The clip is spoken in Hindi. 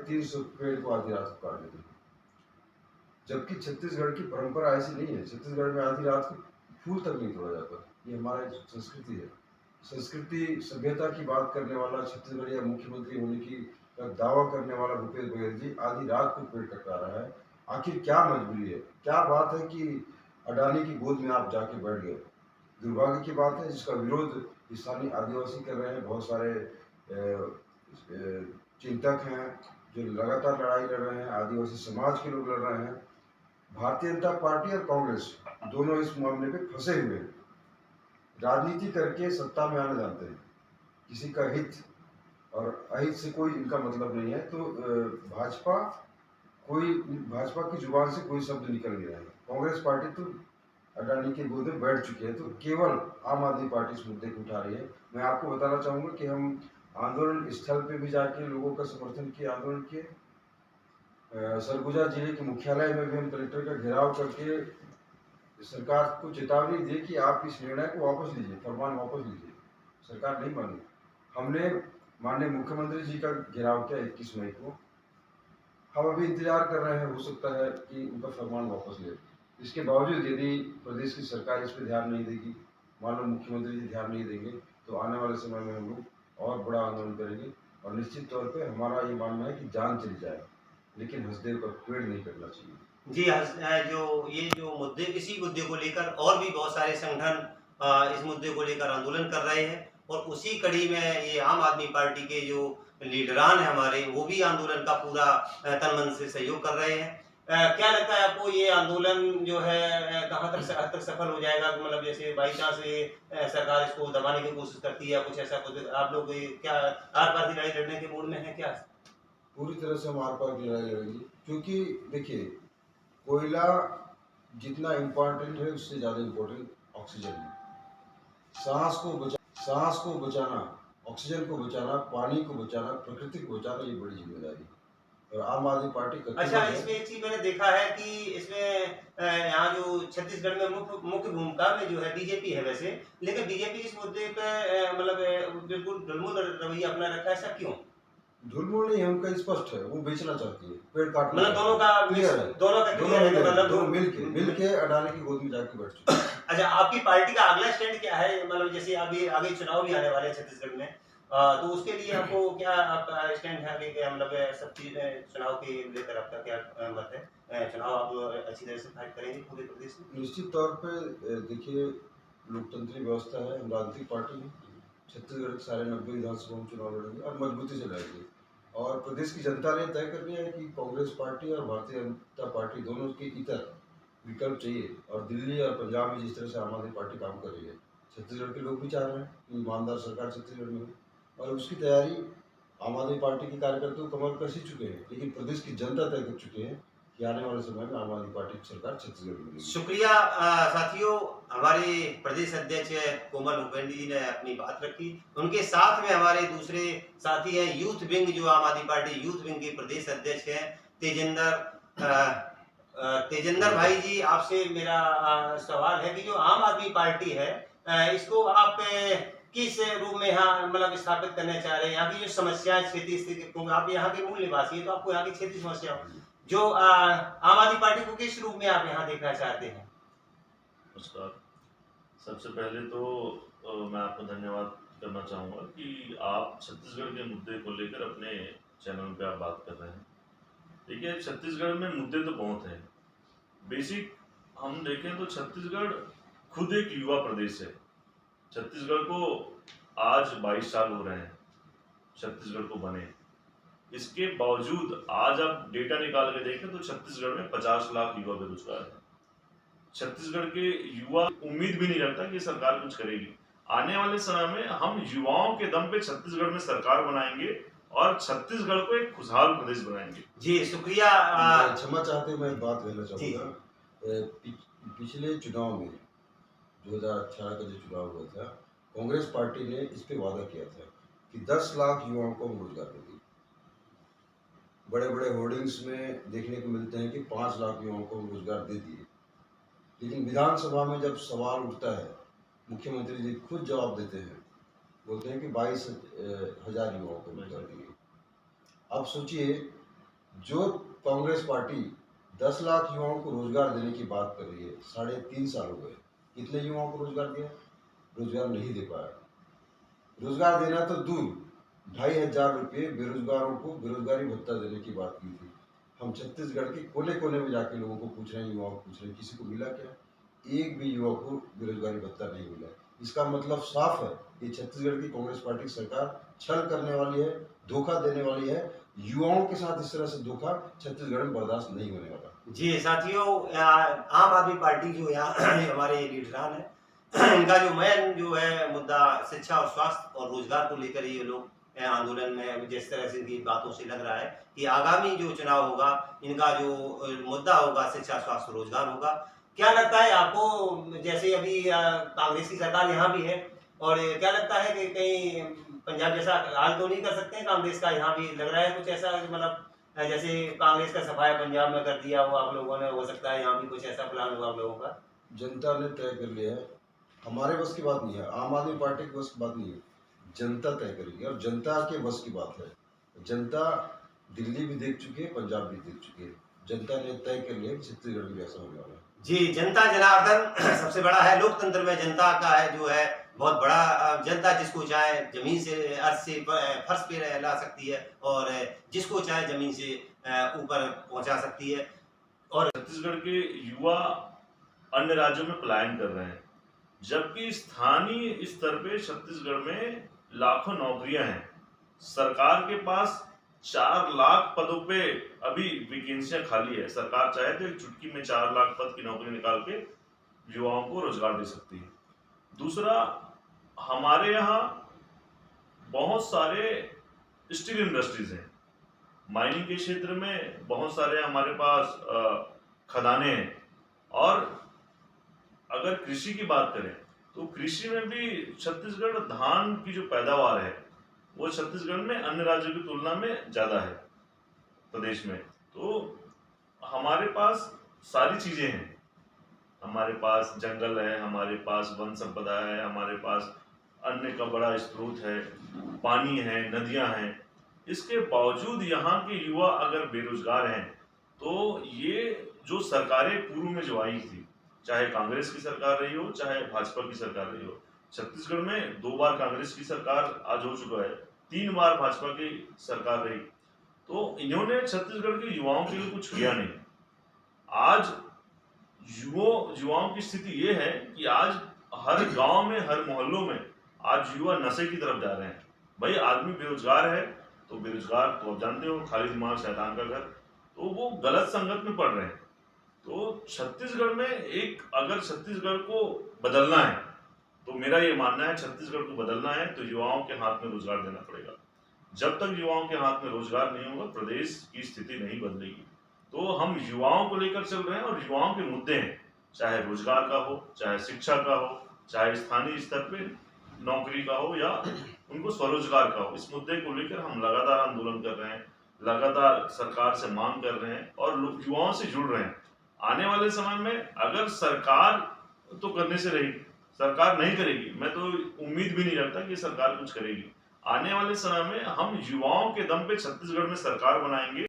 350 पेड़ को आधी रात को काट देते हैं। जबकि छत्तीसगढ़ की परंपरा ऐसी नहीं है। छत्तीसगढ़ में आधी रात को फूल तक नहीं तोड़ा जाता। ये हमारी संस्कृति है। संस्कृति सभ्यता की बात करने वाला छत्तीसगढ़ या मुख्यमंत्री होने की का दावा करने वाला भूपेश बघेल जी आधी रात को पेड़ कटा रहा है। आखिर क्या मजबूरी है? क्या बात है कि अडानी की गोद में आप जाके बैठ गए? दुर्भाग्य की बात है जिसका विरोध स्थानीय आदिवासी कर रहे हैं। बहुत सारे चिंतक हैं जो लगातार लड़ाई लड़ रहे हैं। आदिवासी समाज के लोग लड़ रहे हैं। भारतीय जनता पार्टी और कांग्रेस दोनों इस मामले पे फंसे हुए हैं। राजनीति करके सत्ता में आना जानते हैं। किसी का हित और अहित से कोई इनका मतलब नहीं है। तो भाजपा की जुबान से कोई शब्द निकल नहीं रहा है। कांग्रेस पार्टी तो अडानी के गोद में बैठ चुकी है। तो केवल आम आदमी पार्टी इस मुद्दे को उठा रही है। मैं आपको बताना चाहूंगा कि हम आंदोलन स्थल पे भी जाके लोगों का समर्थन किए, आंदोलन किए। सरगुजा जिले के मुख्यालय में भी हम कलेक्टर का घेराव करके सरकार को चेतावनी दी कि आप इस निर्णय को वापस लीजिए, फरमान वापस लीजिए। सरकार नहीं मानी। हमने माननीय मुख्यमंत्री जी का घेराव किया 21 मई को। हम अभी इंतजार कर रहे हैं, हो सकता है कि उनका फरमान वापस ले। इसके बावजूद यदि प्रदेश की सरकार इस पर ध्यान नहीं देगी, मान लो मुख्यमंत्री जी ध्यान नहीं देंगे, तो आने वाले समय में हम लोग और बड़ा आंदोलन करेंगे। और निश्चित तौर पे हमारा ये मानना है कि जान चली जाए, लेकिन हंसदेव का पेड़ नहीं कटना चाहिए। जी, जो मुद्दे, इसी मुद्दे को लेकर और भी बहुत सारे संगठन इस मुद्दे को लेकर आंदोलन कर रहे हैं और उसी कड़ी में ये आम आदमी पार्टी के जो लीडरान हैं हमारे, वो भी आंदोलन का पूरा तन मन से सहयोग कर रहे हैं। क्या लगता है आपको, ये आंदोलन जो है कहाँ तक हद तक सफल हो जाएगा? मतलब जैसे बाई चांस सरकार इसको दबाने की कोशिश करती है या कुछ ऐसा, कुछ आप लोग क्या आर पार की लड़ाई लड़ने के मूड में है क्या? पूरी तरह से हम आर पार की लड़ाई लड़ेंगे, क्योंकि देखिए, कोयला जितना इम्पोर्टेंट है उससे ज़्यादा इम्पोर्टेंट ऑक्सीजन है। सांस को बचाना, ऑक्सीजन को बचाना, पानी को बचाना, प्रकृति को बचाना, ये बड़ी जिम्मेदारी है। और आम आदमी पार्टी अच्छा, इसमें एक चीज मैंने देखा है कि इसमें यहाँ जो छत्तीसगढ़ में मुख्य भूमिका में जो है बीजेपी है वैसे, लेकिन बीजेपी इस मुद्दे पे मतलब बिल्कुल ढुलमुल रवैया अपना रखा है। ऐसा क्यों? ढुलमुल नहीं है, उनका स्पष्ट है, वो बेचना चाहती है, पेड़ काटना। मतलब दोनों का क्लियर है, दोनों मिलके अडानी की गोद में जाके बैठ चुके हैं। अच्छा, आपकी पार्टी का अगला स्टैंड क्या है? मतलब जैसे अभी आगे चुनाव भी आने वाले हैं छत्तीसगढ़ में, तो उसके लिए आपको क्या आपका स्टैंड है आगे? क्या मतलब सब चीज चुनाव के लेकर आपका क्या मत है? चुनाव आप अच्छी तरह से फाइट करेंगे पूरे प्रदेश में? निश्चित तौर पे देखिए, लोकतंत्री व्यवस्था है, हम राजनीतिक पार्टी हैं। छत्तीसगढ़ के सारे 90 विधानसभा में चुनाव लड़ेंगे और मजबूती से लड़ेंगे। और प्रदेश की जनता ने तय कर लिया है कि कांग्रेस पार्टी और भारतीय जनता पार्टी दोनों के इतर विकल्प चाहिए। और दिल्ली और पंजाब में जिस तरह से आम आदमी पार्टी काम कर रही है, छत्तीसगढ़ के लोग भी चाह रहे हैं कि ईमानदार सरकार छत्तीसगढ़ में हो। और उसकी तैयारी आम आदमी पार्टी के कार्यकर्ता कमर कस ही चुके हैं, लेकिन प्रदेश की जनता तय कर चुके हैं कि आने वाले समय में आम आदमी पार्टी की सरकार छत्तीसगढ़ में मिलेगी। शुक्रिया साथियों, हमारे प्रदेश अध्यक्ष कोमल हुपेंद्र जी ने अपनी बात रखी। उनके साथ में हमारे दूसरे साथी हैं यूथ विंग, जो आम आदमी पार्टी यूथ विंग के प्रदेश अध्यक्ष हैं तेजेंद्र भाई जी। आपसे मेरा सवाल है कि जो आम आदमी पार्टी है, इसको आप किस रूप में यहाँ मतलब स्थापित करना चाह रहे हैं? यहाँ की जो समस्याएं, क्षेत्रीय स्थिति, क्योंकि आप यहाँ के मूल निवासी हैं, तो आपको यहाँ की क्षेत्रीय समस्या जो आम आदमी पार्टी को किस रूप में आप यहाँ देखना चाहते हैं? नमस्कार। सबसे पहले तो मैं आपको धन्यवाद करना चाहूँगा कि आप छत्तीसगढ़ के मुद्दे को लेकर अपने चैनल पे आप बात कर रहे हैं। देखिए, छत्तीसगढ़ में मुद्दे तो बहुत हैं। बेसिक हम देखें तो छत्तीसगढ़ खुद एक युवा प्रदेश है। छत्तीसगढ़ को आज 22 साल हो रहे हैं छत्तीसगढ़ को बने। इसके बावजूद आज आप डेटा निकाल के देखें तो छत्तीसगढ़ में 50 लाख युवा बेरोजगार हैं। छत्तीसगढ़ के युवा उम्मीद भी नहीं रखता कि सरकार कुछ करेगी। आने वाले समय में हम युवाओं के दम पे छत्तीसगढ़ में सरकार बनाएंगे और छत्तीसगढ़ को एक खुशहाल प्रदेश बनाएंगे। जी, शुक्रिया। क्षमा चाहते मैं बात कहना चाहूँगा। पिछले चुनाव में 2018 का जो चुनाव हुआ था, कांग्रेस पार्टी ने इस पे वादा किया था कि 10 लाख युवाओं को रोजगार देगी। बड़े बड़े होर्डिंग्स में देखने को मिलते हैं कि 5 लाख युवाओं को रोजगार दे दिए। लेकिन विधानसभा में जब सवाल उठता है, मुख्यमंत्री जी खुद जवाब देते हैं, बोलते हैं कि 22,000 युवाओं को रोजगार दिए। अब सोचिए जो कांग्रेस पार्टी 10 लाख युवाओं को रोजगार देने की बात कर रही है, 3.5 साल हो गए, कितने युवाओं को रोजगार दिया? रोजगार नहीं दे पाया। रोजगार देना तो दूर, 2,500 रुपये बेरोजगारों को बेरोजगारी भत्ता देने की बात की थी। हम छत्तीसगढ़ के कोने कोने में जाके लोगों को पूछ रहे हैं, युवाओं को पूछ रहे हैं, किसी को मिला क्या? एक भी युवा को बेरोजगारी भत्ता नहीं मिला। इसका मतलब साफ है, ये छत्तीसगढ़ की कांग्रेस पार्टी सरकार छल करने वाली है, धोखा देने वाली है। युवाओं के साथ इस तरह से धोखा छत्तीसगढ़ में बर्दाश्त नहीं होने वाला। जी साथियों, आम आदमी पार्टी जो यहाँ हमारे लीडरान है, इनका जो मेन जो है मुद्दा शिक्षा और स्वास्थ्य और रोजगार को लेकर ये लोग आंदोलन में, जिस तरह से इनकी बातों से लग रहा है कि आगामी जो चुनाव होगा, इनका जो मुद्दा होगा शिक्षा, स्वास्थ्य, रोजगार होगा। क्या लगता है आपको, जैसे अभी कांग्रेस की सरकार यहाँ भी है, और क्या लगता है कि कहीं पंजाब जैसा हाल तो नहीं कर सकते हैं कांग्रेस का? यहाँ भी लग रहा है कुछ ऐसा, मतलब जैसे कांग्रेस का सफाया पंजाब में कर दिया हो आप लोगों ने, हो सकता है यहाँ भी कुछ ऐसा प्लान हुआ आप लोगों का? जनता ने तय कर लिया है, हमारे बस की बात नहीं है, आम आदमी पार्टी की बस की बात नहीं है, जनता तय करेगी और जनता के बस की बात है। जनता दिल्ली भी देख चुकी है, पंजाब भी देख चुकी है, जनता ने तय कर लिया कि छत्तीसगढ़ में भी ऐसा होने वाला है। जी, जनता जनार्दन सबसे बड़ा है लोकतंत्र में, जनता का है जो है बहुत बड़ा। जनता जिसको चाहे जमीन से, अर्थ से फर्श पे ला सकती है, और जिसको चाहे जमीन से ऊपर पहुंचा सकती है। और छत्तीसगढ़ के युवा अन्य राज्यों में पलायन कर रहे हैं, जबकि स्थानीय स्तर पे छत्तीसगढ़ में लाखों नौकरियां हैं। सरकार के पास 4 लाख पदों पे अभी वैकेंसियां खाली है। सरकार चाहे तो एक चुटकी में 4 लाख पद की नौकरी निकाल के युवाओं को रोजगार दे सकती है। दूसरा, हमारे यहाँ बहुत सारे स्टील इंडस्ट्रीज हैं, माइनिंग के क्षेत्र में बहुत सारे हमारे पास खदानें हैं, और अगर कृषि की बात करें तो कृषि में भी छत्तीसगढ़, धान की जो पैदावार है वो छत्तीसगढ़ में अन्य राज्यों की तुलना में ज्यादा है प्रदेश में। तो हमारे पास सारी चीजें हैं, हमारे पास जंगल है, हमारे पास वन संपदा है, हमारे पास अन्न का बड़ा स्रोत है, पानी है, नदियां हैं। इसके बावजूद यहाँ के युवा अगर बेरोजगार हैं, तो ये जो सरकारें पूर्व में जो आई थी, चाहे कांग्रेस की सरकार रही हो, चाहे भाजपा की सरकार रही हो, छत्तीसगढ़ में 2 बार कांग्रेस की सरकार आज हो चुका है, 3 बार भाजपा की सरकार रही, तो इन्होंने छत्तीसगढ़ के युवाओं के लिए कुछ किया नहीं। आज युवाओं की स्थिति ये है कि आज हर गांव में, हर मोहल्लों में आज युवा नशे की तरफ जा रहे हैं। भाई, आदमी बेरोजगार है तो बेरोजगार तो आप जानते हो, खाली दिमाग शैतान का घर, तो वो गलत संगत में पड़ रहे हैं। तो छत्तीसगढ़ में अगर छत्तीसगढ़ को बदलना है, तो मेरा ये मानना है छत्तीसगढ़ को बदलना है तो युवाओं के हाथ में रोजगार देना पड़ेगा। जब तक युवाओं के हाथ में रोजगार नहीं होगा, प्रदेश की स्थिति नहीं बदलेगी। तो हम युवाओं को लेकर चल रहे हैं, और युवाओं के मुद्दे हैं, चाहे रोजगार का हो, चाहे शिक्षा का हो, चाहे स्थानीय स्तर पे नौकरी का हो, या उनको स्वरोजगार का हो। इस मुद्दे को लेकर हम लगातार आंदोलन कर रहे हैं, लगातार सरकार से मांग कर रहे हैं, और युवाओं से जुड़ रहे हैं। आने वाले समय में अगर सरकार तो करने से रही, सरकार नहीं करेगी, मैं तो उम्मीद भी नहीं रखता कि सरकार कुछ करेगी। आने वाले समय में हम युवाओं के दम पे छत्तीसगढ़ में सरकार बनाएंगे।